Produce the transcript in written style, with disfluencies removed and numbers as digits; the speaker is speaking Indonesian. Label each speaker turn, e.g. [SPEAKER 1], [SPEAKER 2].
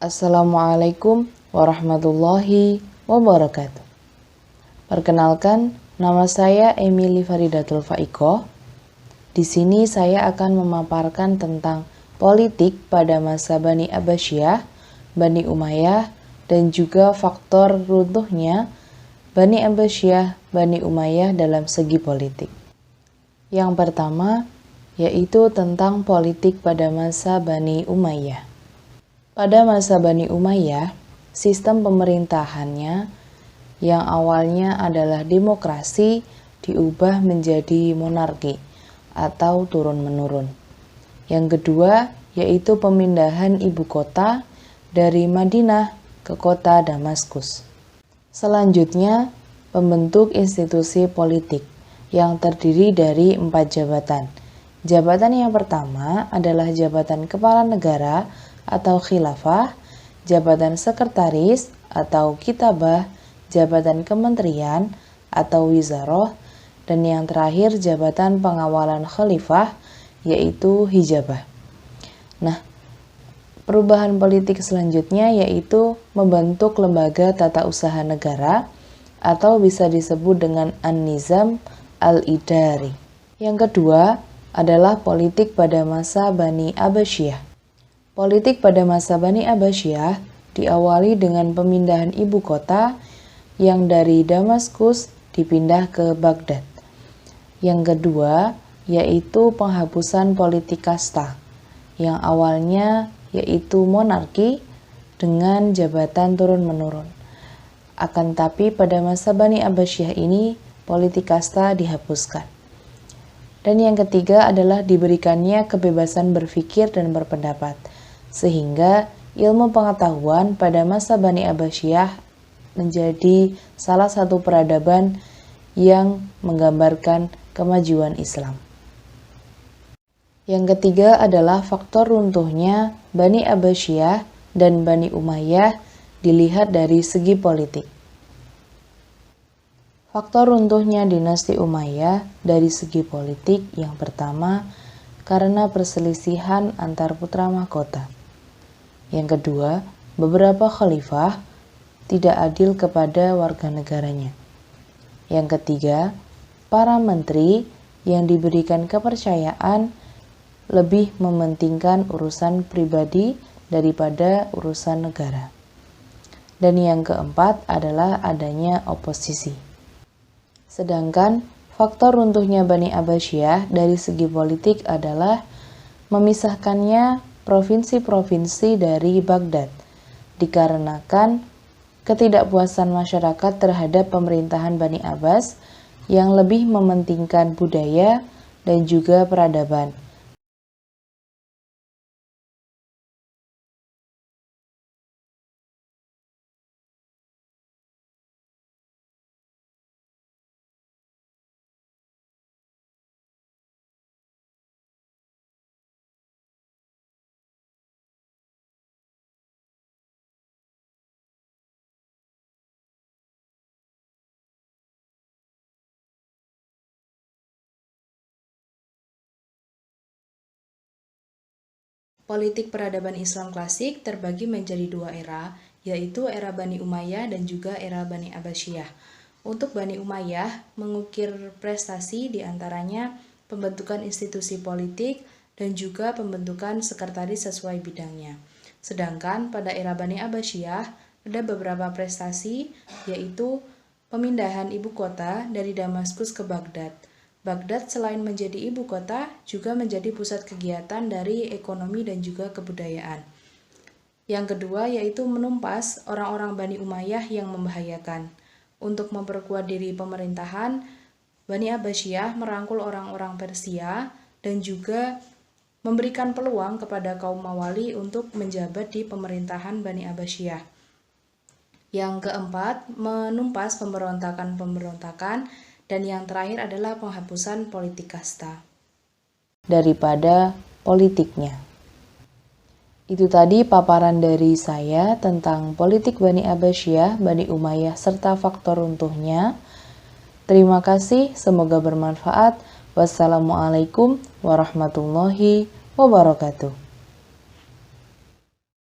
[SPEAKER 1] Assalamualaikum warahmatullahi wabarakatuh. Perkenalkan, nama saya Emily Faridatul Faikoh. Di sini saya akan memaparkan tentang politik pada masa Bani Abbasiyah, Bani Umayyah, dan juga faktor runtuhnya Bani Abbasiyah, Bani Umayyah dalam segi politik. Yang pertama, yaitu tentang politik pada masa Bani Umayyah. Pada masa Bani Umayyah, sistem pemerintahannya yang awalnya adalah demokrasi diubah menjadi monarki atau turun-menurun. Yang kedua, yaitu pemindahan ibu kota dari Madinah ke kota Damaskus. Selanjutnya, pembentuk institusi politik yang terdiri dari 4 jabatan. Jabatan yang pertama adalah jabatan kepala negara atau khilafah, jabatan sekretaris atau kitabah, jabatan kementerian atau wizaroh, dan yang terakhir jabatan pengawalan khalifah yaitu hijabah. Nah, perubahan politik selanjutnya yaitu membentuk lembaga tata usaha negara atau bisa disebut dengan An-Nizam Al-Idari. Yang kedua adalah politik pada masa Bani Abbasiyah. Politik pada masa Bani Abbasiyah diawali dengan pemindahan ibu kota yang dari Damaskus dipindah ke Baghdad. Yang kedua yaitu penghapusan politik kasta yang awalnya yaitu monarki dengan jabatan turun-menurun. Akan tapi pada masa Bani Abbasiyah ini politik kasta dihapuskan. Dan yang ketiga adalah diberikannya kebebasan berpikir dan berpendapat, sehingga ilmu pengetahuan pada masa Bani Abbasiyah menjadi salah satu peradaban yang menggambarkan kemajuan Islam. Yang ketiga adalah faktor runtuhnya Bani Abbasiyah dan Bani Umayyah dilihat dari segi politik. Faktor runtuhnya dinasti Umayyah dari segi politik yang pertama karena perselisihan antar putra mahkota. Yang kedua, beberapa khalifah tidak adil kepada warga negaranya. Yang ketiga, para menteri yang diberikan kepercayaan lebih mementingkan urusan pribadi daripada urusan negara. Dan yang keempat adalah adanya oposisi. Sedangkan faktor runtuhnya Bani Abbasiyah dari segi politik adalah memisahkannya provinsi-provinsi dari Baghdad, dikarenakan ketidakpuasan masyarakat terhadap pemerintahan Bani Abbas yang lebih mementingkan budaya dan juga peradaban.
[SPEAKER 2] Politik peradaban Islam klasik terbagi menjadi 2 era, yaitu era Bani Umayyah dan juga era Bani Abbasiyah. Untuk Bani Umayyah, mengukir prestasi diantaranya pembentukan institusi politik dan juga pembentukan sekretaris sesuai bidangnya. Sedangkan pada era Bani Abbasiyah, ada beberapa prestasi, yaitu pemindahan ibu kota dari Damaskus ke Baghdad. Baghdad selain menjadi ibu kota, juga menjadi pusat kegiatan dari ekonomi dan juga kebudayaan. Yang kedua yaitu menumpas orang-orang Bani Umayyah yang membahayakan. Untuk memperkuat diri pemerintahan, Bani Abbasiyah merangkul orang-orang Persia dan juga memberikan peluang kepada kaum Mawali untuk menjabat di pemerintahan Bani Abbasiyah. Yang keempat, menumpas pemberontakan-pemberontakan. Dan yang terakhir adalah penghapusan politik kasta.
[SPEAKER 1] Daripada politiknya. Itu tadi paparan dari saya tentang politik Bani Abbasiyah, Bani Umayyah, serta faktor runtuhnya. Terima kasih, semoga bermanfaat. Wassalamualaikum warahmatullahi wabarakatuh.